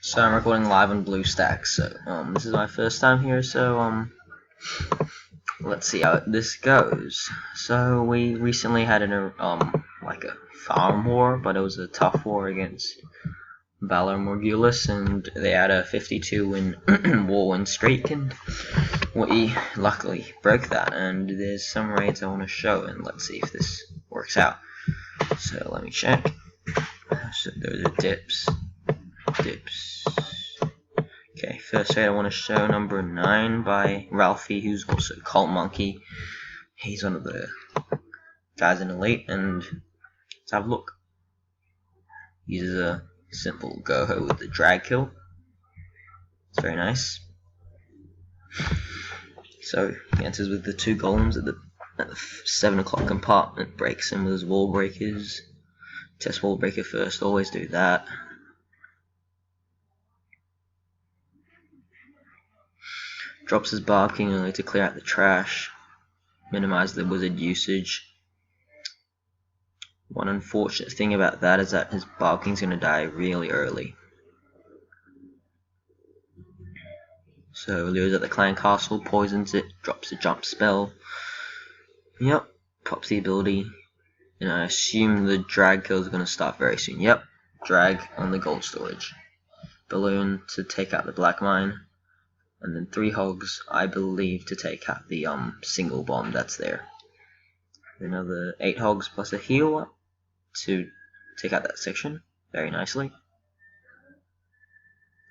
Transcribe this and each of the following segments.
So I'm recording live on BlueStacks. So this is my first time here. So let's see how this goes. So we recently had like a farm war, but it was a tough war against Valar Morghulis, and they had a 52-win war win streak, and we luckily broke that. And there's some raids I want to show, and let's see if this works out. So let me check. So those are dips. Okay, first raid I want to show number 9 by Ralphie, who's also Cult Monkey. He's one of the guys in Elite, and let's have a look. Uses a simple go-ho with the drag kill. It's very nice. So he enters with the 2 golems at the 7 o'clock compartment, breaks in with his wall breakers. Test wall breaker first, always do that. Drops his Barb King early to clear out the trash, minimize the wizard usage. One unfortunate thing about that is that his Barb King's going to die really early. So lures at the clan castle, poisons it, drops a jump spell. Yep, pops the ability, and I assume the drag kill is going to start very soon. Yep, drag on the gold storage. Balloon to take out the black mine. And then 3 hogs, I believe, to take out the single bomb that's there. Another 8 hogs plus a heal to take out that section very nicely.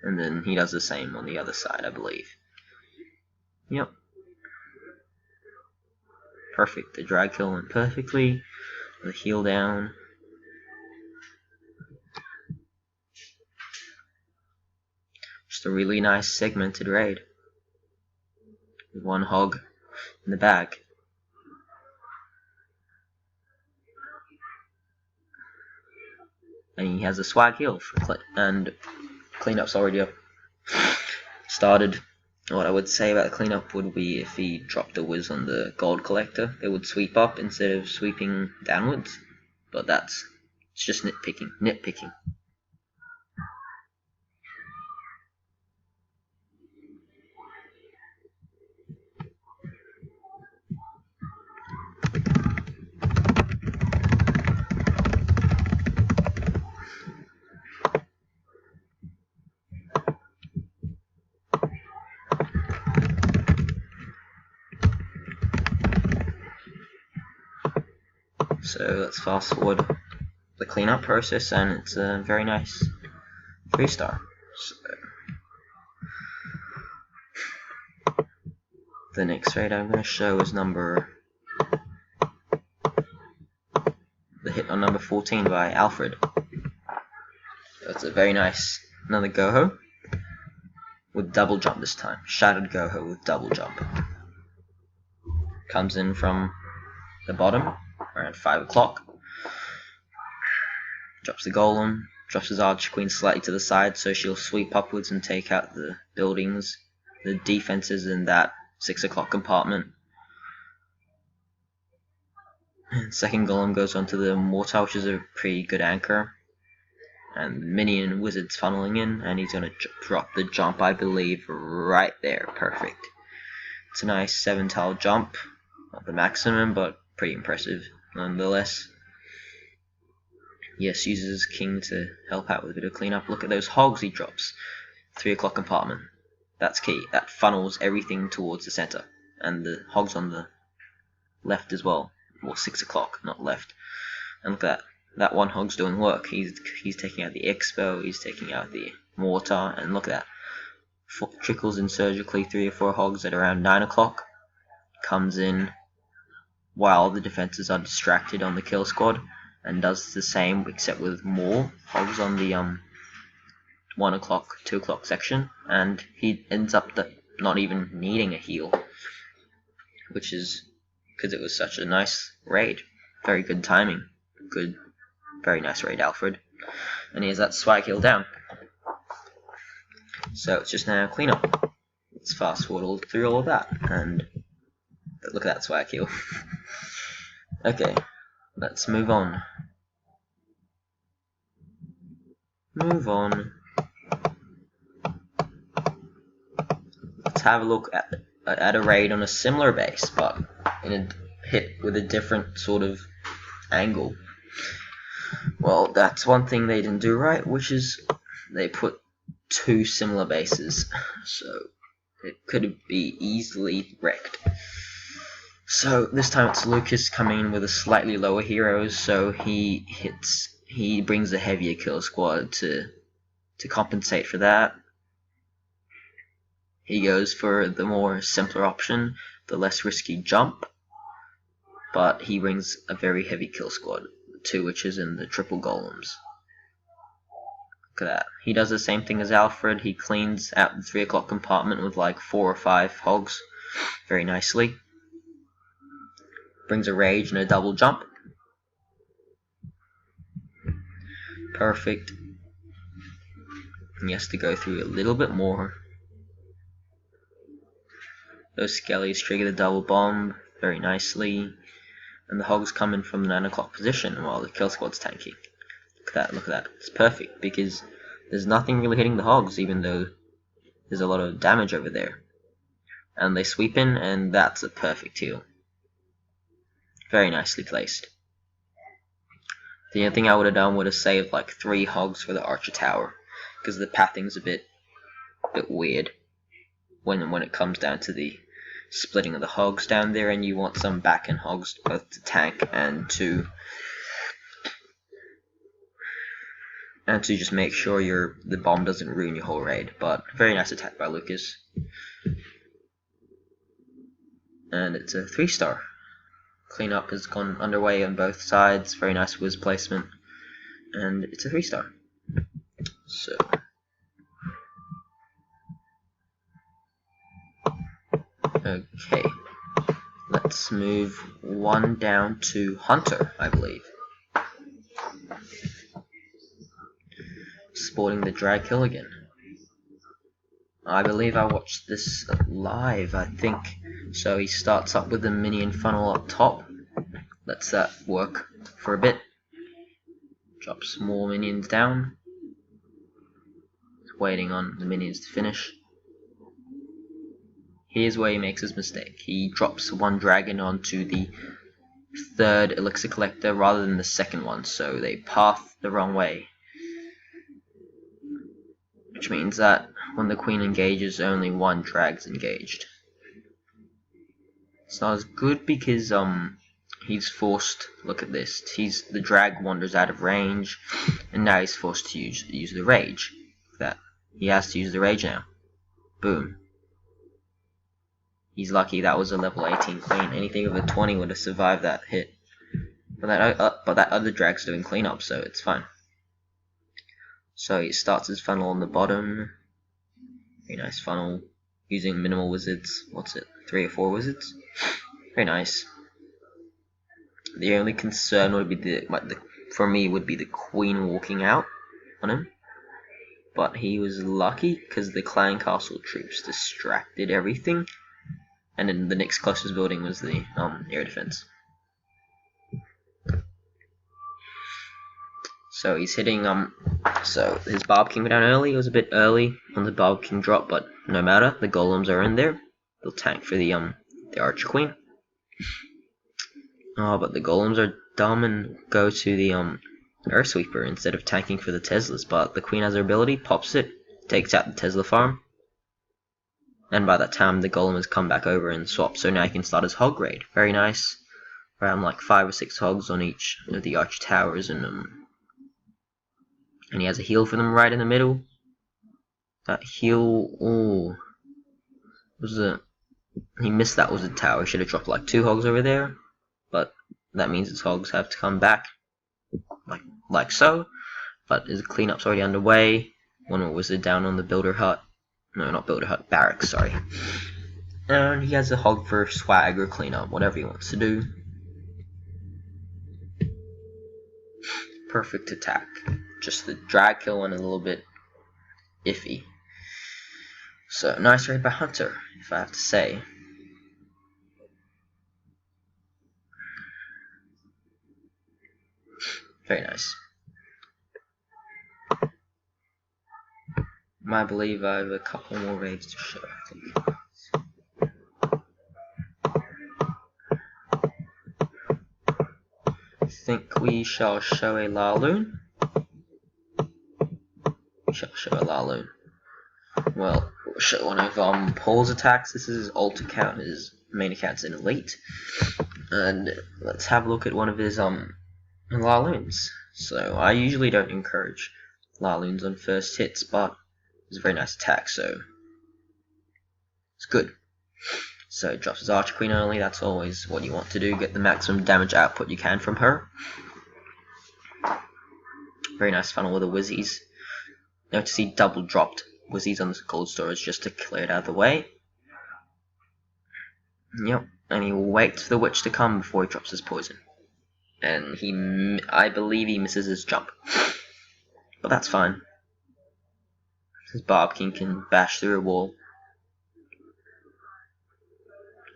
And then he does the same on the other side, I believe. Yep. Perfect. The drag kill went perfectly. The heal down. Just a really nice segmented raid. With 1 hog in the bag. And he has a swag heal for and cleanup's already up. Started. What I would say about the cleanup would be if he dropped a whiz on the gold collector, it would sweep up instead of sweeping downwards. But it's just nitpicking. So let's fast forward the cleanup process, and it's a very nice 3-star. So the next raid I'm going to show is the hit on number 14 by Alfred. So it's a very nice, another go-ho with double jump this time. Shattered go-ho with double jump. Comes in from the bottom around 5 o'clock. Drops the golem, drops his archer queen slightly to the side so she'll sweep upwards and take out the buildings, the defenses in that 6 o'clock compartment. And second golem goes onto the mortar, which is a pretty good anchor. And minion wizards funneling in, and he's going to drop the jump, I believe, right there. Perfect. It's a nice 7-tile jump. Not the maximum, but pretty impressive nonetheless. Yes, uses his king to help out with a bit of cleanup. Look at those hogs he drops. 3 o'clock compartment. That's key. That funnels everything towards the center. And the hogs on the left as well. Well, 6 o'clock, not left. And look at that. That 1 hog's doing work. He's taking out the expo, he's taking out the mortar, and look at that. Trickles in surgically 3 or 4 hogs at around 9 o'clock. Comes in while the defenses are distracted on the kill squad, and does the same except with more hogs on the 1 o'clock, 2 o'clock section, and he ends up not even needing a heal, which is because it was such a nice raid. Very good timing. Very nice raid, Alfred. And he has that swag heal down. So it's just now cleanup. Let's fast forward through all of that, and look at that swag heal. Okay, let's move on. let's have a look at a raid on a similar base, but in a hit with a different sort of angle. Well, that's one thing they didn't do right, which is they put two similar bases, so it could be easily wrecked. So this time it's Lucas coming in with a slightly lower heroes, so he brings a heavier kill squad to compensate for that. He goes for the more simpler option, the less risky jump, but he brings a very heavy kill squad, the two which is in the triple golems. Look at that. He does the same thing as Alfred. He cleans out the 3 o'clock compartment with like 4 or 5 hogs very nicely. Brings a rage and a double jump. Perfect. And he has to go through a little bit more. Those skellies trigger the double bomb very nicely. And the hogs come in from the 9 o'clock position while the kill squad's tanking. Look at that, look at that. It's perfect because there's nothing really hitting the hogs, even though there's a lot of damage over there. And they sweep in, and that's a perfect heal. Very nicely placed. The only thing I would have done would have saved like 3 hogs for the archer tower, because the pathing's a bit weird when it comes down to the splitting of the hogs down there, and you want some back end hogs both to tank and to just make sure the bomb doesn't ruin your whole raid. But very nice attack by Lucas, and it's a 3-star. Cleanup has gone underway on both sides. Very nice whiz placement, and it's a 3-star. So okay, let's move one down to Hunter, I believe. Sporting the drag kill again. I believe I watched this live, I think. So he starts up with the minion funnel up top. Lets that work for a bit. Drops more minions down. Waiting on the minions to finish. Here's where he makes his mistake. He drops one dragon onto the 3rd elixir collector rather than the 2nd one, so they path the wrong way. Which means that when the queen engages, only 1 drag's engaged. It's not as good because he's forced. Look at this. The drag wanders out of range, and now he's forced to use the rage. That he has to use the rage now. Boom. He's lucky that was a level 18 queen. Anything over 20 would have survived that hit. But that other drag's doing cleanup, so it's fine. So he starts his funnel on the bottom. Very nice funnel. Using minimal wizards. What's it? 3 or 4 wizards? Very nice. The only concern would be for me would be the queen walking out on him. But he was lucky because the clan castle troops distracted everything. And then the next closest building was the air defense. So he's hitting so his Barb King went down early. It was a bit early on the Barb King drop, but no matter. The golems are in there. They'll tank for the Archer Queen. Oh, but the golems are dumb and go to the Earth Sweeper instead of tanking for the Teslas. But the Queen has her ability, pops it, takes out the Tesla farm. And by that time, the golem has come back over and swapped, so now he can start his hog raid. Very nice. Around like 5 or 6 hogs on each of the archer towers, and he has a heal for them right in the middle. That heal, he missed that was a tower. He should have dropped like 2 hogs over there, but that means his hogs have to come back, like so. But his cleanup's already underway. One more wizard down on the builder hut. No, not builder hut, barracks, sorry. And he has a hog for swag or cleanup, whatever he wants to do. Perfect attack. Just the drag kill one a little bit iffy. So, nice raid by Hunter, if I have to say. Very nice. I believe I have a couple more raids to show, I think. think we shall show a Laloon. We shall show a Laloon. Well, we'll show one of Paul's attacks. This is his alt account. His main account's in Elite. And let's have a look at one of his Laloons. So I usually don't encourage Laloons on first hits, but it's a very nice attack, so it's good. So it drops his Archer Queen early. That's always what you want to do. Get the maximum damage output you can from her. Very nice funnel with the Wizzies. Notice he double dropped Wizzies on the gold storage just to clear it out of the way. Yep, and he will wait for the Witch to come before he drops his poison. And I believe he misses his jump. But that's fine. His Barb King can bash through a wall.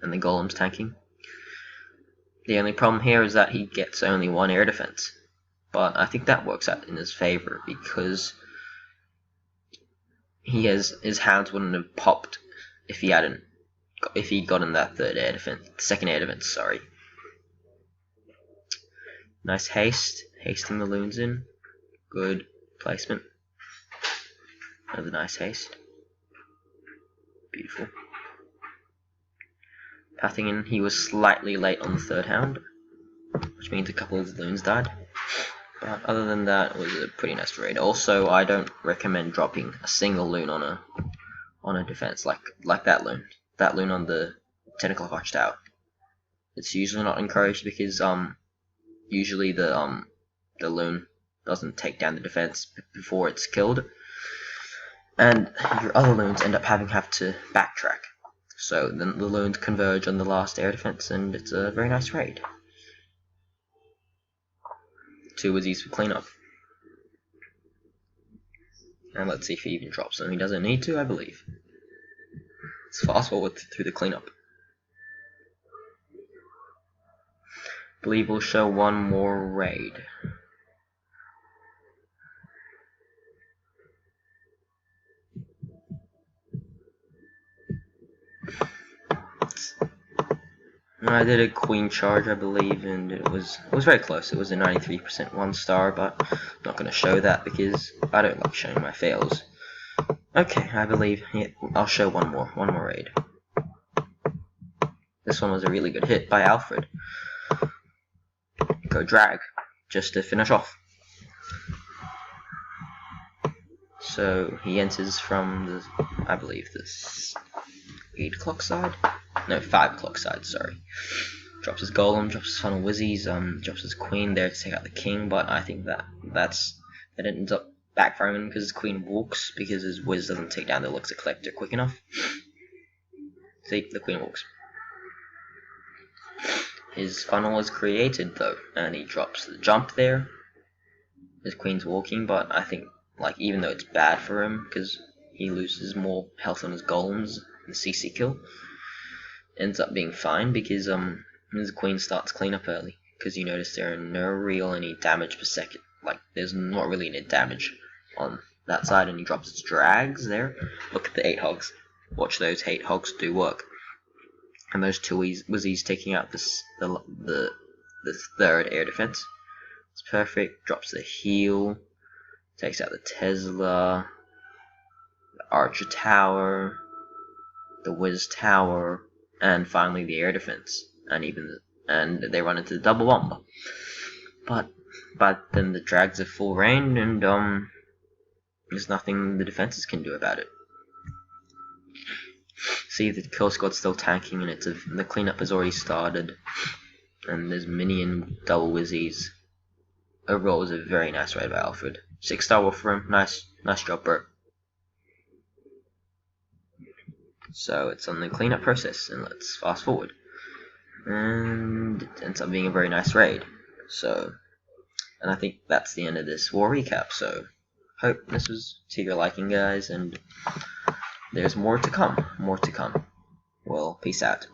And the Golem's tanking. The only problem here is that he gets only one air defense. But I think that works out in his favor because his hounds wouldn't have popped if he gotten that second air defense, sorry. Nice haste, hasting the loons in. Good placement. Another nice haste. Beautiful. Pathing in, he was slightly late on the third hound, which means a couple of the loons died. But other than that, it was a pretty nice raid. Also, I don't recommend dropping a single loon on a defense like that loon. That loon on the 10 o'clock watchtower. It's usually not encouraged because usually the loon doesn't take down the defense before it's killed, and your other loons end up having to backtrack. So then the loons converge on the last air defense, and it's a very nice raid. 2 Wizzies for cleanup. And let's see if he even drops them. He doesn't need to, I believe. Let's fast forward through the cleanup. I believe we'll show one more raid. I did a queen charge, I believe, and it was very close. It was a 93% 1-star, but I'm not going to show that because I don't like showing my fails. Okay, I believe, yeah, I'll show one more raid. This one was a really good hit by Alfred. Go drag, just to finish off. So he enters from the, I believe this 8 o'clock side? No, 5 o'clock side, sorry. Drops his Golem, drops his Funnel Wizzies, drops his Queen there to take out the King, but I think that ends up backfiring him because his Queen walks, because his Wiz doesn't take down the Elixir Collector quick enough. See, the Queen walks. His Funnel is created though, and he drops the jump there. His Queen's walking, but I think, like, even though it's bad for him, because he loses more health on his Golems, the CC kill, ends up being fine because his Queen starts cleanup early, because you notice there are no real any damage per second. Like, there's not really any damage on that side, and he drops his drags there. Look at the 8 hogs. Watch those 8 hogs do work. And those 2 Wizzies taking out the third air defense. It's perfect. Drops the heal. Takes out the Tesla. The Archer Tower. The Wiz Tower. And finally the air defense. And they run into the double bomb. But then the drags are full range, and there's nothing the defenses can do about it. See, the kill squad's still tanking, and the cleanup has already started, and there's minion double Wizzies. Overall, it was a very nice raid by Alfred. 6-star wolf for him. Nice job, bro. So it's on the cleanup process, and let's fast forward. And it ends up being a very nice raid. And I think that's the end of this war recap. So hope this was to your liking, guys, and there's more to come. Well, peace out.